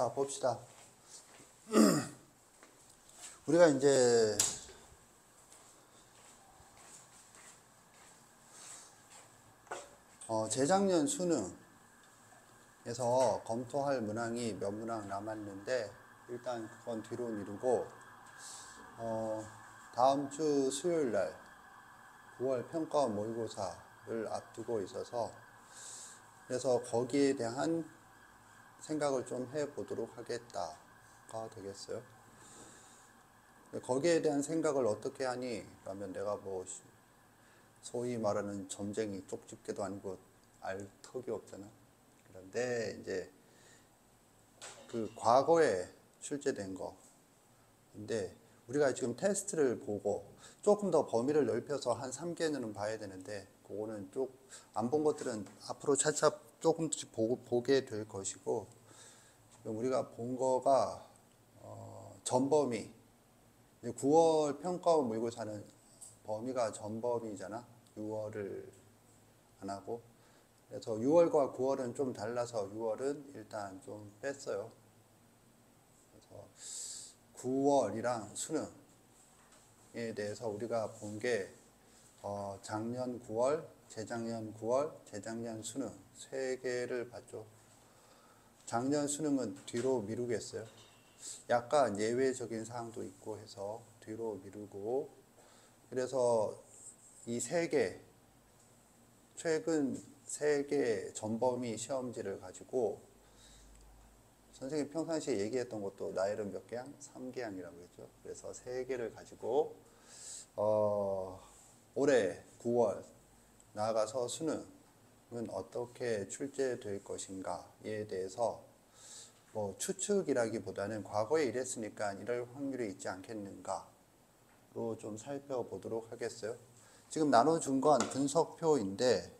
자, 봅시다. 우리가 이제 재작년 수능에서 검토할 문항이 몇 문항 남았는데 일단 그건 뒤로 미루고 다음 주 수요일 날 9월 평가원 모의고사를 앞두고 있어서 그래서 거기에 대한 생각을 좀 해보도록 하겠다가 되겠어요. 거기에 대한 생각을 어떻게 하니? 그러면 내가 뭐 소위 말하는 점쟁이 쪽집게도 아니고 알 턱이 없잖아. 그런데 이제 그 과거에 출제된 거. 근데 우리가 지금 테스트를 보고 조금 더 범위를 넓혀서 한 3개는 봐야 되는데 그거는 쭉 안 본 것들은 앞으로 차차 조금씩 보게 될 것이고 지금 우리가 본 거가 전범위 9월 평가원 모의고사는 범위가 전범위잖아. 6월을 안 하고 그래서 6월과 9월은 좀 달라서 6월은 일단 좀 뺐어요. 그래서 9월이랑 수능에 대해서 우리가 본 게 작년 9월, 재작년 9월, 재작년 수능 3개를 봤죠. 작년 수능은 뒤로 미루겠어요. 약간 예외적인 사항도 있고 해서 뒤로 미루고 그래서 이 3개 최근 3개 전범위 시험지를 가지고 선생님 평상시에 얘기했던 것도 나열은 몇 개항? 3개항이라고 했죠. 그래서 3개를 가지고 올해 9월 나아가서 수능은 어떻게 출제될 것인가에 대해서 뭐 추측이라기보다는 과거에 이랬으니까 이럴 확률이 있지 않겠는가로 좀 살펴보도록 하겠어요. 지금 나눠준 건 분석표인데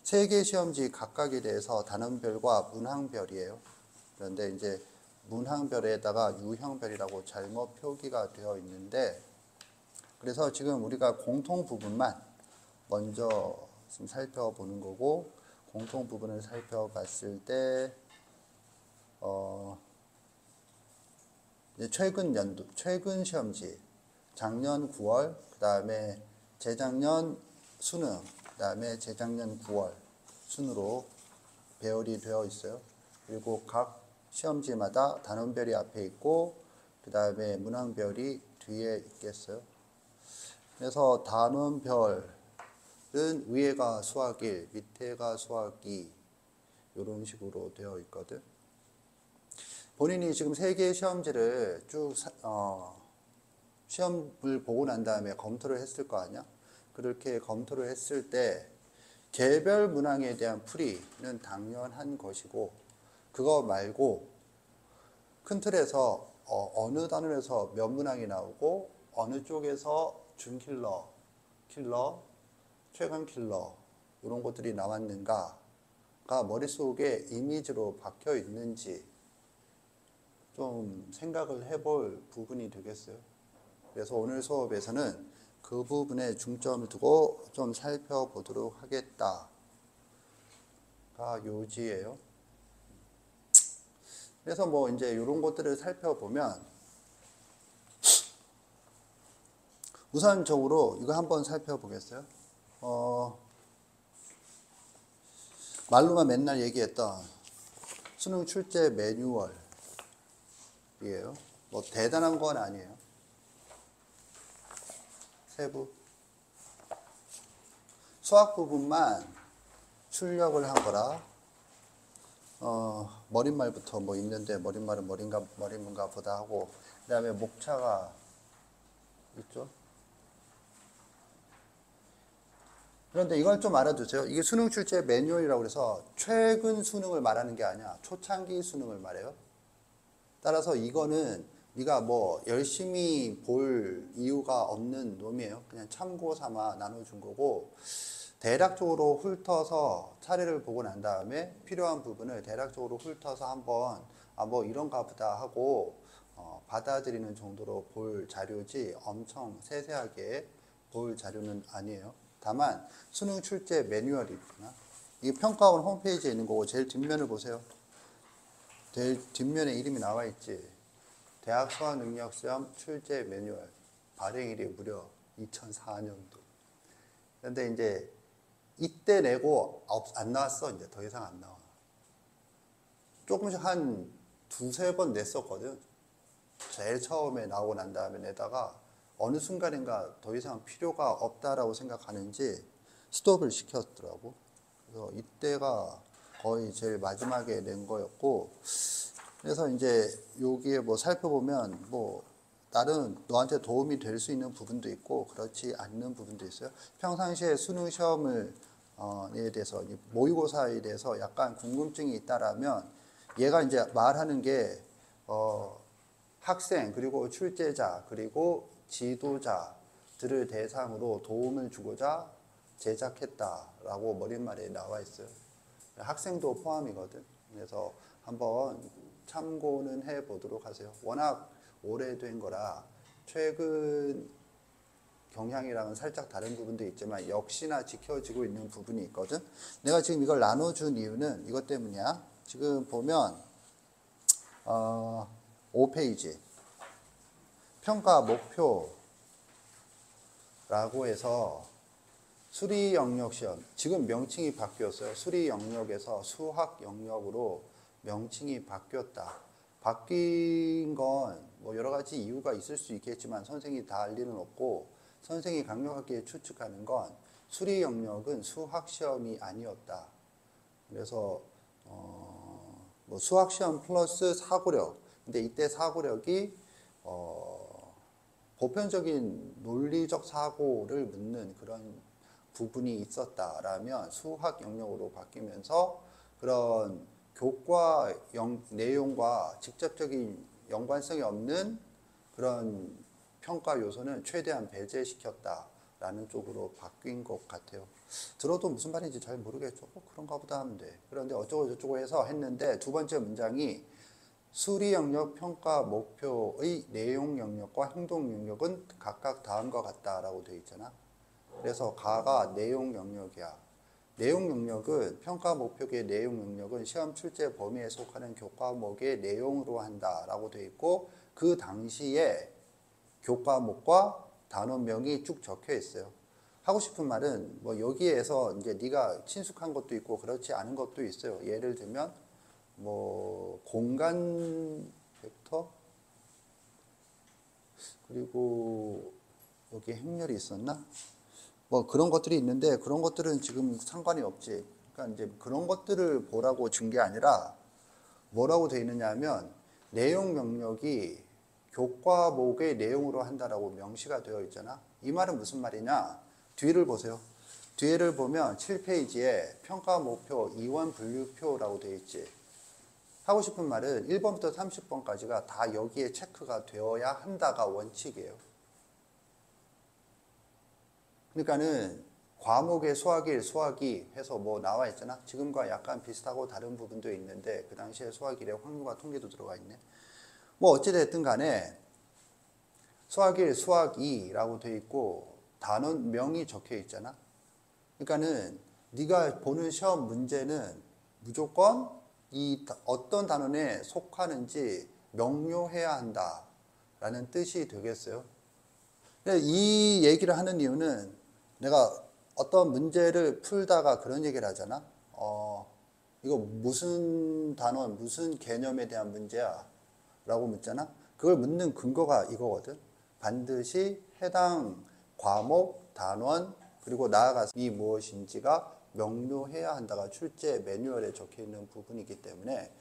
3개 시험지 각각에 대해서 단원별과 문항별이에요. 그런데 이제 문항별에다가 유형별이라고 잘못 표기가 되어 있는데 그래서 지금 우리가 공통 부분만 먼저 지금 살펴보는 거고 공통 부분을 살펴봤을 때 이제 최근 시험지 작년 9월 그 다음에 재작년 수능 그 다음에 재작년 9월 순으로 배열이 되어 있어요. 그리고 각 시험지마다 단원별이 앞에 있고 그 다음에 문항별이 뒤에 있겠어요. 그래서 단원별은 위에가 수학 1, 밑에가 수학 2 이런 식으로 되어 있거든. 본인이 지금 3개의 시험지를 쭉 시험을 보고 난 다음에 검토를 했을 거 아니야? 그렇게 검토를 했을 때 개별 문항에 대한 풀이는 당연한 것이고 그거 말고 큰 틀에서 어느 단원에서 몇 문항이 나오고 어느 쪽에서 준킬러, 킬러, 최강킬러 이런 것들이 나왔는가가 머릿속에 이미지로 박혀 있는지 좀 생각을 해볼 부분이 되겠어요. 그래서 오늘 수업에서는 그 부분에 중점을 두고 좀 살펴보도록 하겠다가 요지예요. 그래서 뭐 이제 이런 것들을 살펴보면 우선적으로 이거 한번 살펴보겠어요. 말로만 맨날 얘기했던 수능 출제 매뉴얼이에요. 뭐 대단한 건 아니에요. 세부 수학 부분만 출력을 한 거라 머릿말부터 뭐 있는데 머릿말은 머리문가 보다 하고 그 다음에 목차가 있죠. 그런데 이걸 좀 알아두세요. 이게 수능 출제 매뉴얼이라고 해서 최근 수능을 말하는 게 아니야. 초창기 수능을 말해요. 따라서 이거는 네가 뭐 열심히 볼 이유가 없는 놈이에요. 그냥 참고 삼아 나눠준 거고 대략적으로 훑어서 차례를 보고 난 다음에 필요한 부분을 대략적으로 훑어서 한번 뭐 이런가 보다 하고 받아들이는 정도로 볼 자료지 엄청 세세하게 볼 자료는 아니에요. 다만 수능 출제 매뉴얼이 있구나. 이게 평가원 홈페이지에 있는 거고 제일 뒷면을 보세요. 뒷면에 이름이 나와 있지. 대학 수학 능력 시험 출제 매뉴얼 발행일이 무려 2004년도. 그런데 이제 이때 내고 안 나왔어. 이제 더 이상 안 나와. 조금씩 한 두세 번 냈었거든. 제일 처음에 나오고 난 다음에 내다가 어느 순간인가 더 이상 필요가 없다라고 생각하는지 스톱을 시켰더라고. 그래서 이때가 거의 제일 마지막에 낸 거였고, 그래서 이제 여기에 뭐 살펴보면 뭐 나름 너한테 도움이 될 수 있는 부분도 있고 그렇지 않는 부분도 있어요. 평상시에 수능 시험을 에 대해서 모의고사에 대해서 약간 궁금증이 있다라면 얘가 이제 말하는 게 학생 그리고 출제자 그리고 지도자들을 대상으로 도움을 주고자 제작했다라고 머릿말에 나와 있어요. 학생도 포함이거든. 그래서 한번 참고는 해보도록 하세요. 워낙 오래된 거라 최근 경향이랑은 살짝 다른 부분도 있지만 역시나 지켜지고 있는 부분이 있거든. 내가 지금 이걸 나눠준 이유는 이것 때문이야. 지금 보면 5페이지 평가 목표라고 해서 수리 영역 시험, 지금 명칭이 바뀌었어요. 수리 영역에서 수학 영역으로 명칭이 바뀌었다. 바뀐 건 뭐 여러 가지 이유가 있을 수 있겠지만 선생님이 다 알 리는 없고, 선생님이 강력하게 추측하는 건 수리 영역은 수학 시험이 아니었다. 그래서 뭐 수학 시험 플러스 사고력. 근데 이때 사고력이 보편적인 논리적 사고를 묻는 그런 부분이 있었다라면 수학 영역으로 바뀌면서 그런 교과 내용과 직접적인 연관성이 없는 그런 평가 요소는 최대한 배제시켰다라는 쪽으로 바뀐 것 같아요. 들어도 무슨 말인지 잘 모르겠죠. 그런가 보다 하면 돼. 그런데 어쩌고 저쩌고 해서 했는데 두 번째 문장이 수리 영역 평가 목표의 내용 영역과 행동 영역은 각각 다음과 같다라고 되어 있잖아. 그래서 가가 내용 영역이야. 내용 영역은 평가 목표의 내용 영역은 시험 출제 범위에 속하는 교과목의 내용으로 한다라고 되어 있고, 그 당시에 교과목과 단원명이 쭉 적혀 있어요. 하고 싶은 말은 뭐 여기에서 이제 네가 친숙한 것도 있고 그렇지 않은 것도 있어요. 예를 들면 뭐 공간 벡터, 그리고 여기 행렬이 있었나? 뭐 그런 것들이 있는데 그런 것들은 지금 상관이 없지. 그러니까 이제 그런 것들을 보라고 준 게 아니라 뭐라고 되어 있느냐 하면 내용 영역이 교과목의 내용으로 한다라고 명시가 되어 있잖아. 이 말은 무슨 말이냐? 뒤를 보세요. 뒤를 보면 7페이지에 평가 목표 이원 분류표라고 되어 있지. 하고 싶은 말은 1번부터 30번까지가 다 여기에 체크가 되어야 한다가 원칙이에요. 그러니까는 과목의 수학 1, 수학 2 해서 뭐 나와 있잖아. 지금과 약간 비슷하고 다른 부분도 있는데 그 당시에 수학 1에 확률과 통계도 들어가 있네. 뭐 어찌됐든 간에 수학 1, 수학 2라고 되어 있고 단원명이 적혀 있잖아. 그러니까는 네가 보는 시험 문제는 무조건 이 어떤 단원에 속하는지 명료해야 한다라는 뜻이 되겠어요. 이 얘기를 하는 이유는 내가 어떤 문제를 풀다가 그런 얘기를 하잖아. 이거 무슨 단원, 무슨 개념에 대한 문제야? 라고 묻잖아. 그걸 묻는 근거가 이거거든. 반드시 해당 과목, 단원, 그리고 나아가서 이 무엇인지가 명료해야 한다가 출제 매뉴얼에 적혀 있는 부분이기 때문에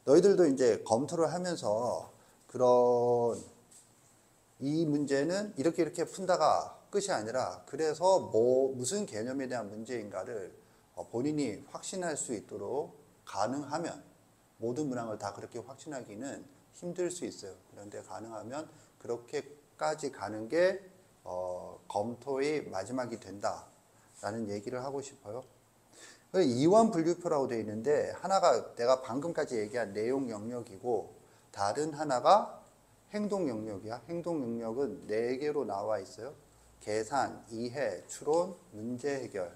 너희들도 이제 검토를 하면서 그런 이 문제는 이렇게 푼다가 끝이 아니라 그래서 무슨 개념에 대한 문제인가를 본인이 확신할 수 있도록 가능하면, 모든 문항을 다 그렇게 확신하기는 힘들 수 있어요. 그런데 가능하면 그렇게까지 가는 게 검토의 마지막이 된다라는 얘기를 하고 싶어요. 이원 분류표라고 되어 있는데 하나가 내가 방금까지 얘기한 내용 영역이고 다른 하나가 행동 영역이야. 행동 영역은 4개로 나와 있어요. 계산, 이해, 추론, 문제 해결.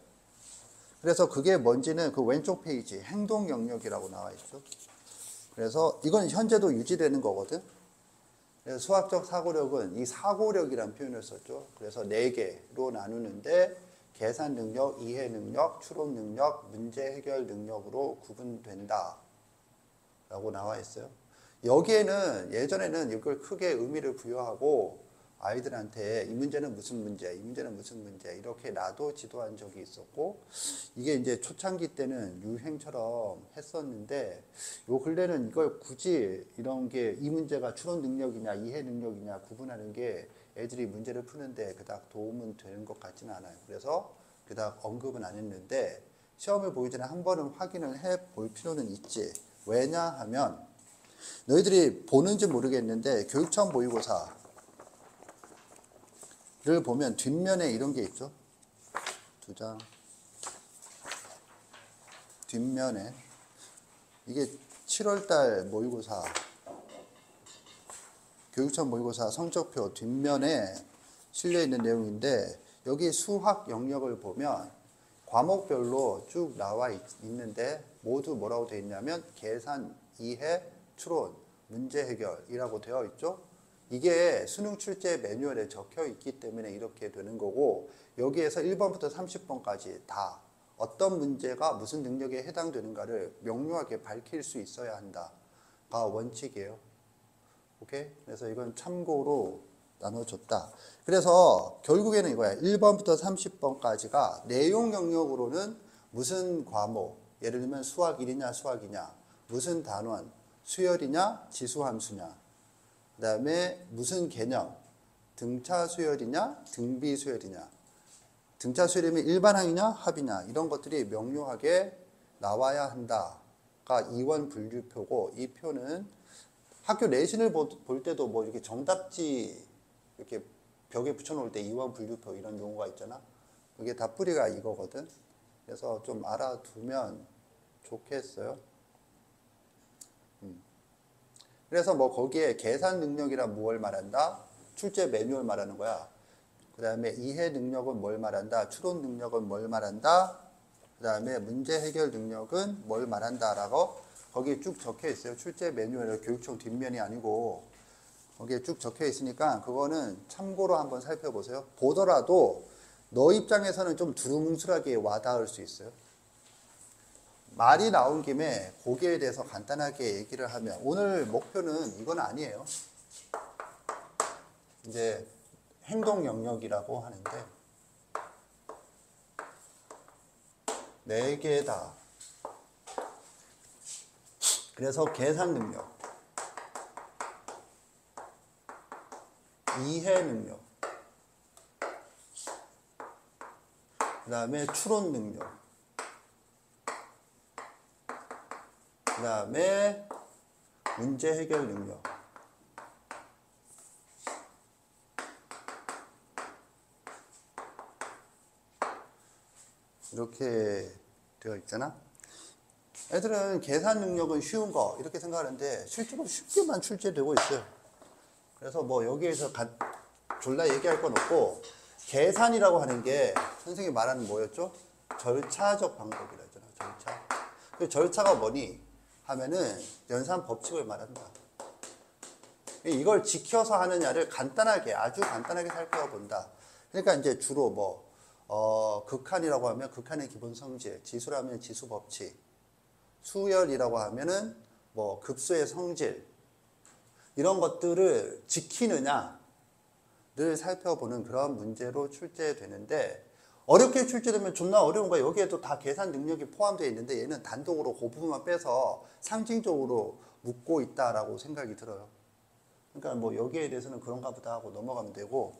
그래서 그게 뭔지는 그 왼쪽 페이지 행동 영역이라고 나와 있죠. 그래서 이건 현재도 유지되는 거거든. 그래서 수학적 사고력은 이 사고력이라는 표현을 썼죠. 그래서 4개로 나누는데 계산 능력, 이해 능력, 추론 능력, 문제 해결 능력으로 구분된다 라고 나와 있어요. 여기에는 예전에는 이걸 크게 의미를 부여하고 아이들한테 이 문제는 무슨 문제, 이 문제는 무슨 문제 이렇게 나도 지도한 적이 있었고, 이게 이제 초창기 때는 유행처럼 했었는데 요 근래는 이걸 굳이 이런 게 이 문제가 추론 능력이냐 이해 능력이냐 구분하는 게 애들이 문제를 푸는데 그닥 도움은 되는 것 같지는 않아요. 그래서 그닥 언급은 안 했는데 시험을 보기 전에 한 번은 확인을 해 볼 필요는 있지. 왜냐 하면 너희들이 보는지 모르겠는데 교육청 모의고사를 보면 뒷면에 이런 게 있죠. 2장 뒷면에 이게 7월달 모의고사 교육청 모의고사 성적표 뒷면에 실려 있는 내용인데, 여기 수학 영역을 보면 과목별로 쭉 나와 있는데 모두 뭐라고 되어 있냐면 계산, 이해, 추론, 문제 해결이라고 되어 있죠. 이게 수능 출제 매뉴얼에 적혀 있기 때문에 이렇게 되는 거고, 여기에서 1번부터 30번까지 다 어떤 문제가 무슨 능력에 해당되는가를 명료하게 밝힐 수 있어야 한다가 원칙이에요. 오케이? 그래서 이건 참고로 나눠줬다. 그래서 결국에는 이거야. 1번부터 30번까지가 내용 영역으로는 무슨 과목, 예를 들면 수학 1이냐 수학 2냐, 무슨 단원, 수열이냐 지수함수냐, 그 다음에 무슨 개념, 등차 수열이냐 등비 수열이냐, 등차 수열이면 일반항이냐 합이냐, 이런 것들이 명료하게 나와야 한다가 2원 분류표고, 이 표는 학교 내신을 볼 때도 뭐 이렇게 정답지 이렇게 벽에 붙여놓을 때 2원 분류표 이런 용어가 있잖아. 그게 다 뿌리가 이거거든. 그래서 좀 알아두면 좋겠어요. 그래서 뭐 거기에 계산 능력이란 무엇을 말한다? 출제 매뉴얼 말하는 거야. 그 다음에 이해 능력은 뭘 말한다? 추론 능력은 뭘 말한다? 그 다음에 문제 해결 능력은 뭘 말한다? 라고 거기에 쭉 적혀 있어요. 출제 매뉴얼, 교육청 뒷면이 아니고 거기에 쭉 적혀 있으니까 그거는 참고로 한번 살펴보세요. 보더라도 너 입장에서는 좀 두루뭉술하게 와닿을 수 있어요. 말이 나온 김에 거기에 대해서 간단하게 얘기를 하면, 오늘 목표는 이건 아니에요. 이제 행동 영역이라고 하는데 4개다. 그래서 계산 능력, 이해 능력, 그 다음에 추론 능력, 그 다음에 문제 해결 능력, 이렇게 되어 있잖아. 애들은 계산 능력은 쉬운 거 이렇게 생각하는데 실제로 쉽게만 출제되고 있어요. 그래서 뭐 여기에서 졸라 얘기할 건 없고, 계산이라고 하는 게 선생님이 말하는 뭐였죠? 절차적 방법이라 했잖아. 절차. 그 절차가 뭐니 하면은 연산 법칙을 말한다. 이걸 지켜서 하느냐를 간단하게, 아주 간단하게 살펴본다. 그러니까 이제 주로 극한이라고 하면 극한의 기본 성질, 지수라면 지수 법칙, 수열이라고 하면은 뭐 급수의 성질, 이런 것들을 지키느냐를 살펴보는 그런 문제로 출제되는데, 어렵게 출제되면 존나 어려운 거야. 여기에도 다 계산 능력이 포함되어 있는데 얘는 단독으로 그 부분만 빼서 상징적으로 묻고 있다라고 생각이 들어요. 그러니까 뭐 여기에 대해서는 그런가 보다 하고 넘어가면 되고,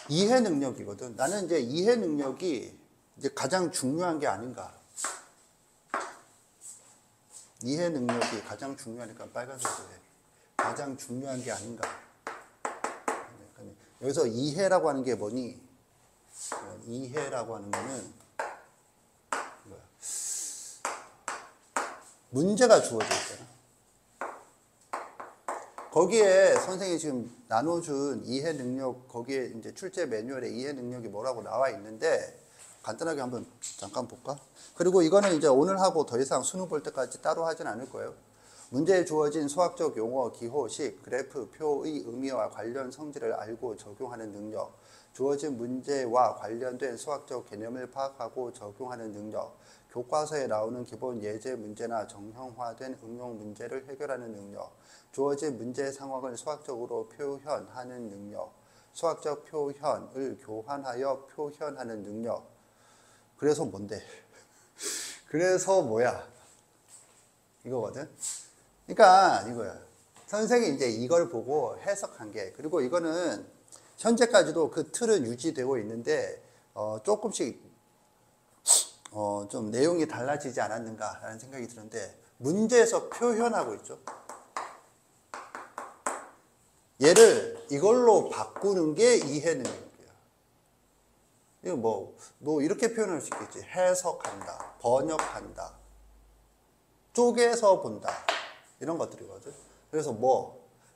이해 능력이거든. 나는 이제 이해 능력이 이제 가장 중요한 게 아닌가. 이해 능력이 가장 중요하니까 빨간색으로 해. 가장 중요한 게 아닌가. 여기서 이해라고 하는 게 뭐니? 이해라고 하는 거는 문제가 주어져 있잖아. 거기에 선생님이 지금 나눠준 이해 능력, 거기에 이제 출제 매뉴얼에 이해 능력이 뭐라고 나와 있는데 간단하게 한번 잠깐 볼까? 그리고 이거는 이제 오늘 하고 더 이상 수능 볼 때까지 따로 하진 않을 거예요. 문제에 주어진 수학적 용어, 기호식, 그래프, 표의 의미와 관련 성질을 알고 적용하는 능력, 주어진 문제와 관련된 수학적 개념을 파악하고 적용하는 능력, 교과서에 나오는 기본 예제 문제나 정형화된 응용 문제를 해결하는 능력, 주어진 문제 상황을 수학적으로 표현하는 능력, 수학적 표현을 교환하여 표현하는 능력. 그래서 뭔데? 그래서 뭐야? 이거거든? 그러니까 이거야. 선생이 이제 이걸 보고 해석한 게, 그리고 이거는 현재까지도 그 틀은 유지되고 있는데, 조금씩, 좀 내용이 달라지지 않았는가라는 생각이 드는데, 문제에서 표현하고 있죠. 얘를 이걸로 바꾸는 게 이해 능력이야. 이거 뭐 이렇게 표현할 수 있겠지. 해석한다, 번역한다, 쪼개서 본다. 이런 것들이거든. 그래서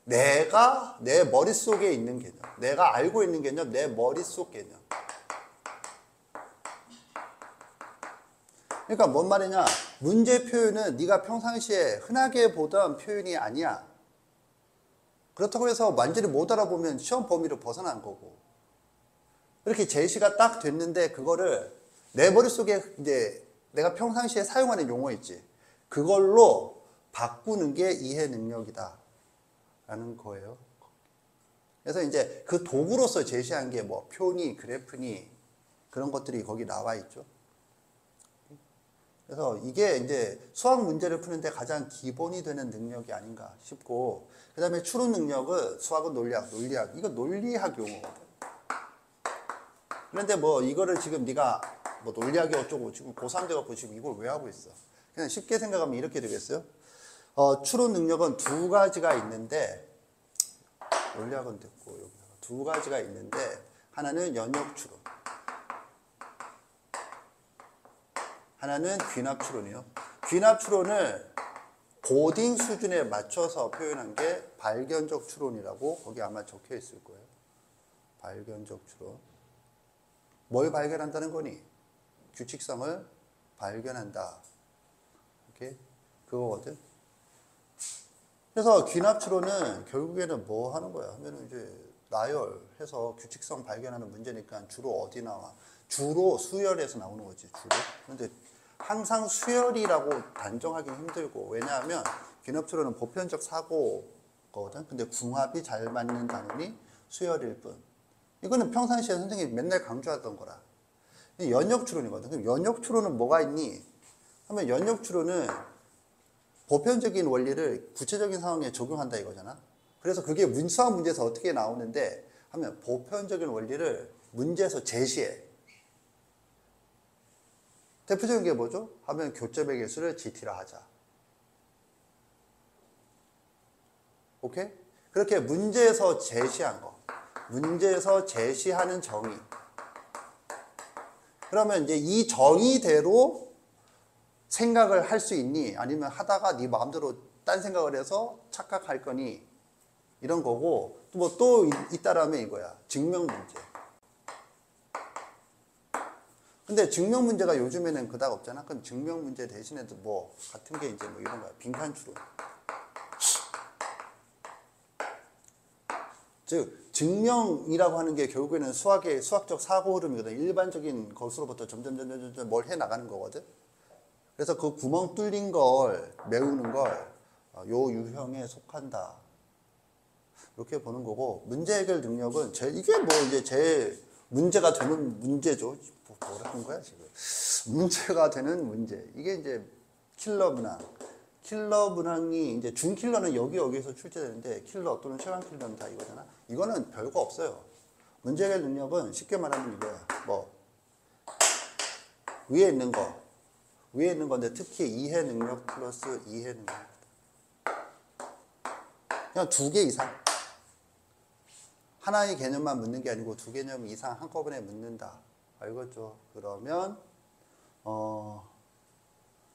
내가 내 머릿속에 있는 개념, 내가 알고 있는 개념, 내 머릿속 개념. 그러니까 뭔 말이냐? 문제 표현은 네가 평상시에 흔하게 보던 표현이 아니야. 그렇다고 해서 완전히 못 알아보면 시험 범위를 벗어난 거고. 이렇게 제시가 딱 됐는데 그거를 내 머릿속에 이제 내가 평상시에 사용하는 용어 있지. 그걸로 바꾸는 게 이해 능력이다 라는 거예요. 그래서 이제 그 도구로서 제시한 게 표니, 그래프니 그런 것들이 거기 나와 있죠. 그래서 이게 이제 수학 문제를 푸는데 가장 기본이 되는 능력이 아닌가 싶고, 그 다음에 추론 능력은 수학은 논리학, 이거 논리학 용어거든. 그런데 이거를 지금 네가 논리학이 어쩌고 지금 고3 돼갖고 지금 이걸 왜 하고 있어? 그냥 쉽게 생각하면 이렇게 되겠어요. 추론 능력은 두 가지가 있는데, 논리학은 됐고 여기 두 가지가 있는데, 하나는 연역 추론, 하나는 귀납 추론이요. 귀납 추론을 고딩 수준에 맞춰서 표현한 게 발견적 추론이라고 거기 아마 적혀 있을 거예요. 발견적 추론. 뭘 발견한다는 거니? 규칙성을 발견한다. 이렇게 그거거든. 그래서 귀납 추론은 결국에는 뭐 하는 거야? 하면은 이제 나열해서 규칙성 발견하는 문제니까 주로 어디 나와? 주로 수열에서 나오는 거지, 주로. 그런데 항상 수열이라고 단정하기 힘들고, 왜냐하면 귀납 추론은 보편적 사고거든. 근데 궁합이 잘 맞는 단원이 수열일 뿐. 이거는 평상시에 선생님이 맨날 강조하던 거라. 연역 추론이거든. 그럼 연역 추론은 뭐가 있니? 하면 연역 추론은 보편적인 원리를 구체적인 상황에 적용한다 이거잖아. 그래서 그게 수학 문제에서 어떻게 나오는데 하면 보편적인 원리를 문제에서 제시해. 대표적인 게 뭐죠? 하면 교점의 개수를 GT라 하자. 오케이? 그렇게 문제에서 제시한 거. 문제에서 제시하는 정의. 그러면 이제 이 정의대로 생각을 할 수 있니? 아니면 하다가 네 마음대로 딴 생각을 해서 착각할 거니? 이런 거고, 또 있다라면 이거야. 증명 문제. 근데 증명 문제가 요즘에는 그닥 없잖아. 그럼 증명 문제 대신에도 같은 게 이제 이런 거야. 빈칸 추론. 즉, 증명이라고 하는 게 결국에는 수학의 수학적 사고 흐름이거든. 일반적인 것으로부터 점점 뭘 해 나가는 거거든. 그래서 그 구멍 뚫린 걸 메우는 걸 요 유형에 속한다. 이렇게 보는 거고, 문제 해결 능력은 이게 이제 제일 문제가 되는 문제죠. 뭐라는 거야, 지금. 문제가 되는 문제. 이게 이제 킬러 문항. 킬러 문항이 이제 준킬러는 여기에서 출제되는데, 킬러 또는 최강 킬러는 다 이거잖아. 이거는 별거 없어요. 문제 해결 능력은 쉽게 말하면 이거야. 위에 있는 건데 특히 이해 능력 플러스 이해 능력. 그냥 2개 이상. 하나의 개념만 묻는 게 아니고 2 개념 이상 한꺼번에 묻는다. 알겠죠? 그러면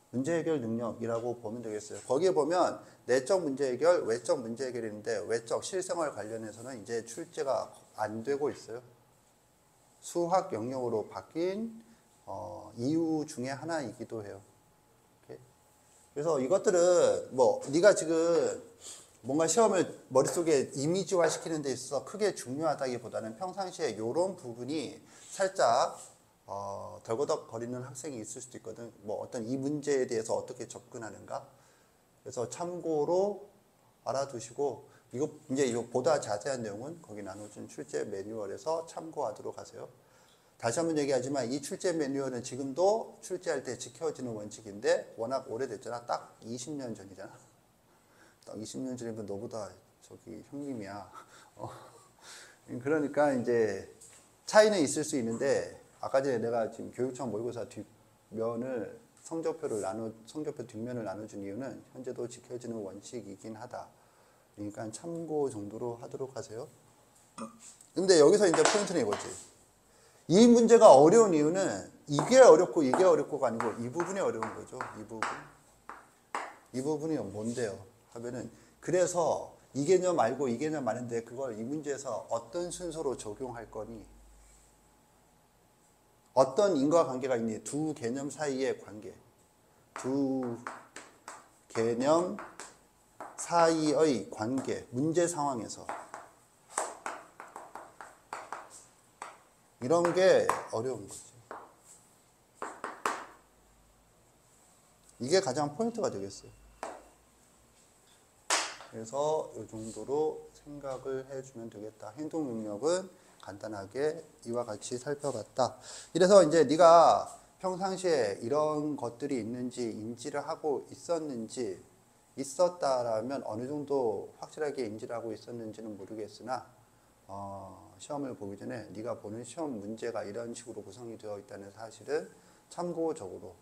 문제 해결 능력이라고 보면 되겠어요. 거기에 보면 내적 문제 해결, 외적 문제 해결인데, 외적 실생활 관련해서는 이제 출제가 안 되고 있어요. 수학 영역으로 바뀐 이유 중에 하나이기도 해요. 오케이? 그래서 이것들은 뭐 네가 지금 뭔가 시험을 머릿속에 이미지화 시키는 데 있어서 크게 중요하다기보다는 평상시에 이런 부분이 살짝 덜거덕거리는 학생이 있을 수도 있거든. 뭐 어떤 이 문제에 대해서 어떻게 접근하는가. 그래서 참고로 알아두시고 이거 이제 이거 보다 자세한 내용은 거기 나눠준 출제 매뉴얼에서 참고하도록 하세요. 다시 한번 얘기하지만 이 출제 매뉴얼은 지금도 출제할 때 지켜지는 원칙인데 워낙 오래됐잖아. 딱 20년 전이잖아. 딱 20년 전이면 너보다 저기 형님이야. 그러니까 이제 차이는 있을 수 있는데 아까 전에 내가 지금 교육청 모의고사 뒷면을 성적표 뒷면을 나눠준 이유는 현재도 지켜지는 원칙이긴 하다. 그러니까 참고 정도로 하도록 하세요. 근데 여기서 이제 포인트는 이거지. 이 문제가 어려운 이유는 이게 어렵고가 아니고 이 부분이 어려운 거죠. 이 부분. 이 부분이 뭔데요? 하면은 그래서 이 개념 알고 이 개념 아는데 그걸 이 문제에서 어떤 순서로 적용할 거니? 어떤 인과관계가 있니? 두 개념 사이의 관계. 두 개념 사이의 관계. 문제 상황에서. 이런 게 어려운 거지. 이게 가장 포인트가 되겠어요. 그래서 이 정도로 생각을 해주면 되겠다. 행동 능력은 간단하게 이와 같이 살펴봤다. 이래서 이제 네가 평상시에 이런 것들이 있는지 인지를 하고 있었는지 있었다라면 어느 정도 확실하게 인지를 하고 있었는지는 모르겠으나 시험을 보기 전에 네가 보는 시험 문제가 이런 식으로 구성이 되어 있다는 사실은 참고적으로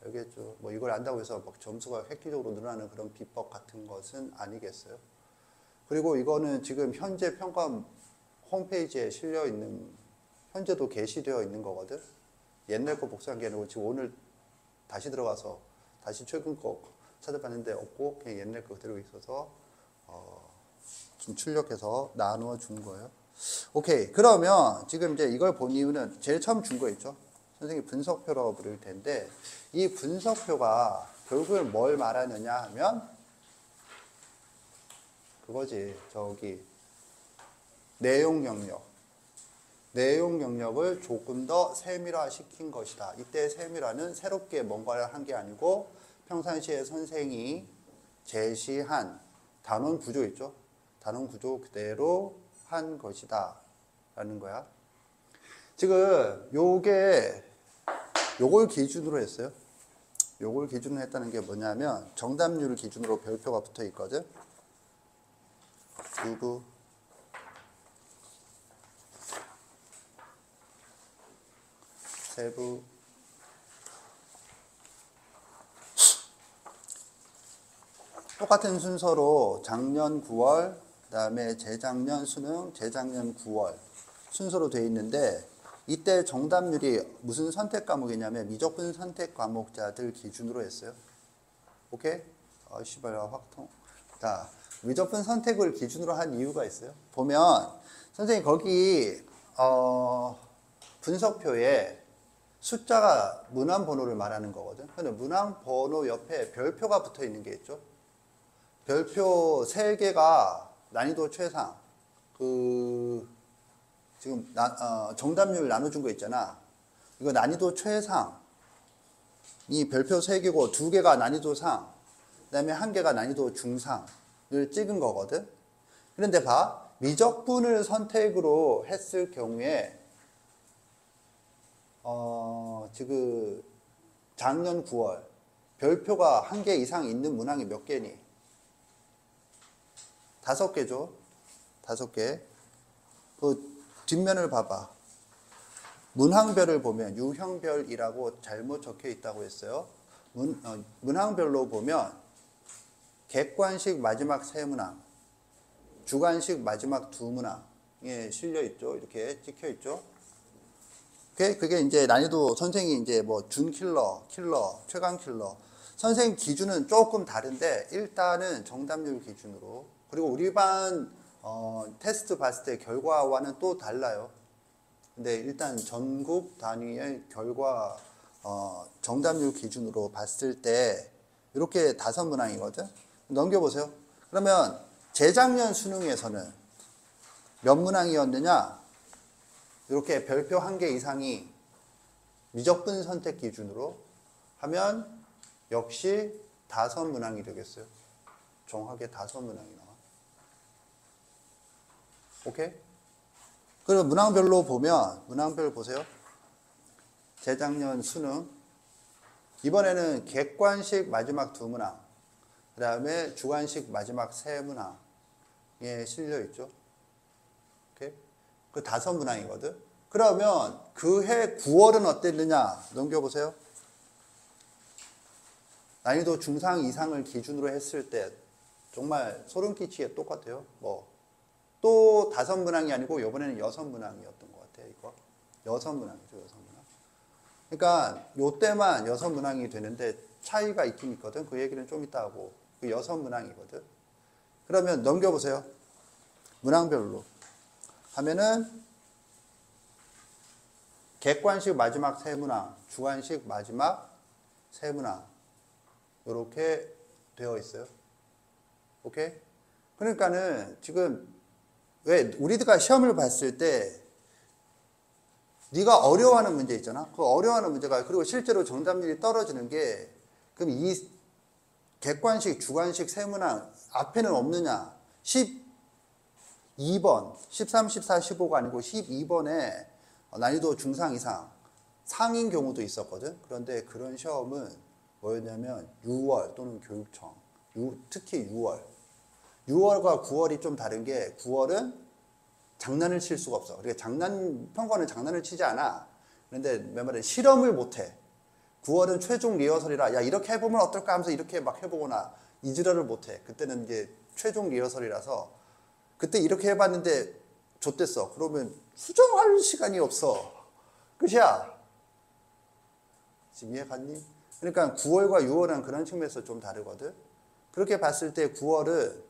알겠죠. 뭐 이걸 안다고 해서 막 점수가 획기적으로 늘어나는 그런 비법 같은 것은 아니겠어요. 그리고 이거는 지금 현재 평가 홈페이지에 실려 있는 현재도 게시되어 있는 거거든. 옛날 거 복사한 게 아니고 지금 오늘 다시 들어가서 다시 최근 거 찾아봤는데 없고 그냥 옛날 거 그대로 있어서 좀 출력해서 나누어 준 거예요. 오케이. 그러면 지금 이제 이걸 본 이유는 제일 처음 준 거 있죠. 선생님이 분석표라고 부를 텐데 이 분석표가 결국은 뭘 말하느냐 하면 그거지. 저기 내용 영역을 조금 더 세밀화 시킨 것이다. 이때 세밀화는 새롭게 뭔가를 한 게 아니고 평상시에 선생이 제시한 단원 구조 있죠. 단원 구조 그대로 한 것이다 라는 거야. 지금 요걸 기준으로 했어요. 요걸 기준으로 했다는 게 뭐냐면 정답률 기준으로 별표가 붙어 있거든. 두부 세부 똑같은 순서로 작년 9월 그다음에 재작년 수능 재작년 9월 순서로 돼 있는데 이때 정답률이 무슨 선택 과목이냐면 미적분 선택 과목자들 기준으로 했어요. 오케이? 씨발 확통. 자, 미적분 선택을 기준으로 한 이유가 있어요. 보면 선생님 거기 분석표에 숫자가 문항 번호를 말하는 거거든. 근데 문항 번호 옆에 별표가 붙어 있는 게 있죠. 별표 3개가 난이도 최상. 지금 정답률 나눠준 거 있잖아. 이거 난이도 최상. 이 별표 3개고 2개가 난이도 상. 그 다음에 1개가 난이도 중상을 찍은 거거든. 그런데 봐. 미적분을 선택으로 했을 경우에 지금 작년 9월 별표가 1개 이상 있는 문항이 몇 개니? 5개죠. 5개. 그 뒷면을 봐봐. 문항별을 보면 유형별이라고 잘못 적혀 있다고 했어요. 문항별로 보면 객관식 마지막 3문항, 주관식 마지막 2문항에 실려 있죠. 이렇게 찍혀 있죠. 그게 이제 난이도 선생이 이제 뭐 준킬러, 킬러, 최강킬러. 선생 기준은 조금 다른데 일단은 정답률 기준으로. 그리고 우리 반 테스트 봤을 때 결과와는 또 달라요. 근데 일단 전국 단위의 결과 정답률 기준으로 봤을 때 이렇게 5문항이거든. 넘겨보세요. 그러면 재작년 수능에서는 몇 문항이었느냐? 이렇게 별표 1개 이상이 미적분 선택 기준으로 하면 역시 5문항이 되겠어요. 정확하게 5문항이 나와. 오케이? 그리고 문항별로 보면, 문항별 보세요. 재작년 수능. 이번에는 객관식 마지막 2문항. 그 다음에 주관식 마지막 3문항에 실려있죠. 오케이? 그 5문항이거든. 그러면 그 해 9월은 어땠느냐? 넘겨보세요. 난이도 중상 이상을 기준으로 했을 때 정말 소름 끼치게 똑같아요. 또 5문항이 아니고 이번에는 6문항이었던 것 같아요. 이거 6문항이죠. 6문항. 그러니까 요때만 6문항이 되는데 차이가 있긴 있거든. 그 얘기는 좀 이따 하고. 그 6문항이거든. 그러면 넘겨보세요. 문항별로 하면은 객관식 마지막 3문항, 주관식 마지막 3문항 이렇게 되어 있어요. 오케이? 그러니까는 지금 왜 우리가 시험을 봤을 때 네가 어려워하는 문제 있잖아. 그 어려워하는 문제가 그리고 실제로 정답률이 떨어지는 게 그럼 이 객관식, 주관식 3문항 앞에는 없느냐? 12번, 13, 14, 15가 아니고 12번에 난이도 중상 이상 상인 경우도 있었거든. 그런데 그런 시험은 뭐였냐면 6월 또는 교육청, 특히 6월과 9월이 좀 다른 게 9월은 장난을 칠 수가 없어. 그러니까 평가는 장난을 치지 않아. 그런데 몇 말은 실험을 못해. 9월은 최종 리허설이라 야 이렇게 해보면 어떨까 하면서 이렇게 막 해보거나 이지랄을 못해. 그때는 이제 최종 리허설이라서 그때 이렇게 해봤는데 좆됐어. 그러면 수정할 시간이 없어. 끝이야. 지금 이해 갔니? 그러니까 9월과 6월은 그런 측면에서 좀 다르거든. 그렇게 봤을 때 9월은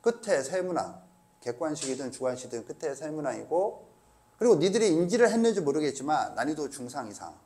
끝에 3문항, 객관식이든 주관식이든 끝에 3문항이고, 그리고 니들이 인지를 했는지 모르겠지만 난이도 중상 이상.